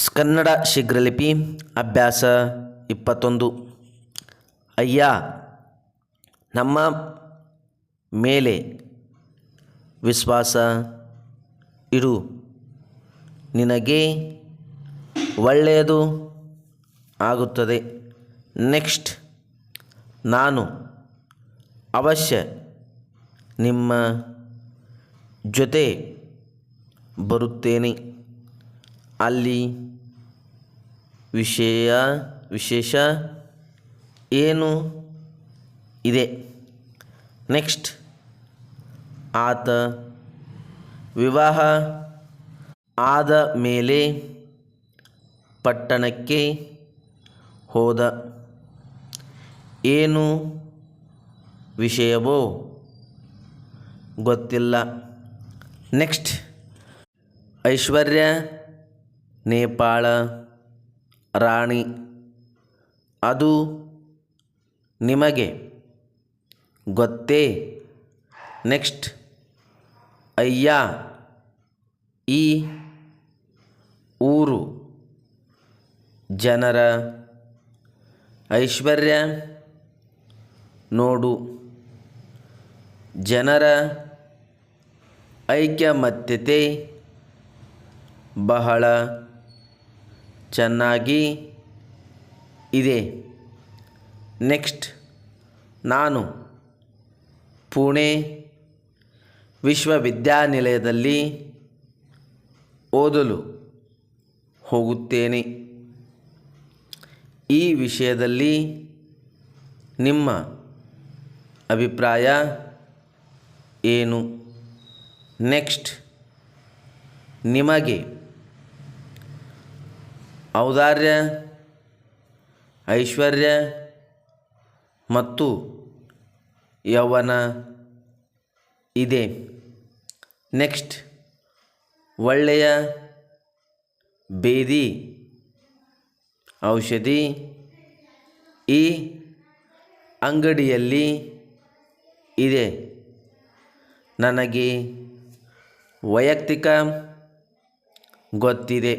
ಕನ್ನಡ ಶೀಘ್ರಲಿಪಿ ಅಭ್ಯಾಸ 21. ಅಯ್ಯ, ನಮ್ಮ ಮೇಲೆ ವಿಶ್ವಾಸ ಇಡು, ನಿನಗೆ ಒಳ್ಳೆಯದು ಆಗುತ್ತದೆ. ನೆಕ್ಸ್ಟ್, ನಾನು ಅವಶ್ಯ ನಿಮ್ಮ ಜೊತೆ ಬರುತ್ತೇನೆ. ಅಲ್ಲಿ ವಿಶೇಷ ಏನು ಇದೆ? ನೆಕ್ಸ್ಟ್, ಆತ ವಿವಾಹ ಆದ ಮೇಲೆ ಪಟ್ಟಣಕ್ಕೆ ಹೋದ. ಏನು ವಿಷಯವೋ ಗೊತ್ತಿಲ್ಲ. ನೆಕ್ಸ್ಟ್, ಐಶ್ವರ್ಯ ನೇಪಾಳ ರಾಣಿ, ಅದು ನಿಮಗೆ ಗೊತ್ತೇ? ನೆಕ್ಸ್ಟ್, ಅಯ್ಯ, ಈ ಊರು ಜನರ ಐಶ್ವರ್ಯ ನೋಡು, ಜನರ ಐಕಮತ್ಯತೆ ಬಹಳ ಚೆನ್ನಾಗಿ ಇದೆ. ನೆಕ್ಸ್ಟ್, ನಾನು ಪುಣೆ ವಿಶ್ವವಿದ್ಯಾನಿಲಯದಲ್ಲಿ ಓದಲು ಹೋಗುತ್ತೇನೆ. ಈ ವಿಷಯದಲ್ಲಿ ನಿಮ್ಮ ಅಭಿಪ್ರಾಯ ಏನು? ನೆಕ್ಸ್ಟ್, ನಿಮಗೆ ಔದಾರ್ಯ, ಐಶ್ವರ್ಯ ಮತ್ತು ಯೌವನ ಇದೆ. ನೆಕ್ಸ್ಟ್, ಒಳ್ಳೆಯ ಬೇದಿ ಔಷಧಿ ಈ ಅಂಗಡಿಯಲ್ಲಿ ಇದೆ. ನನಗೆ ವೈಯಕ್ತಿಕ ಗೊತ್ತಿದೆ.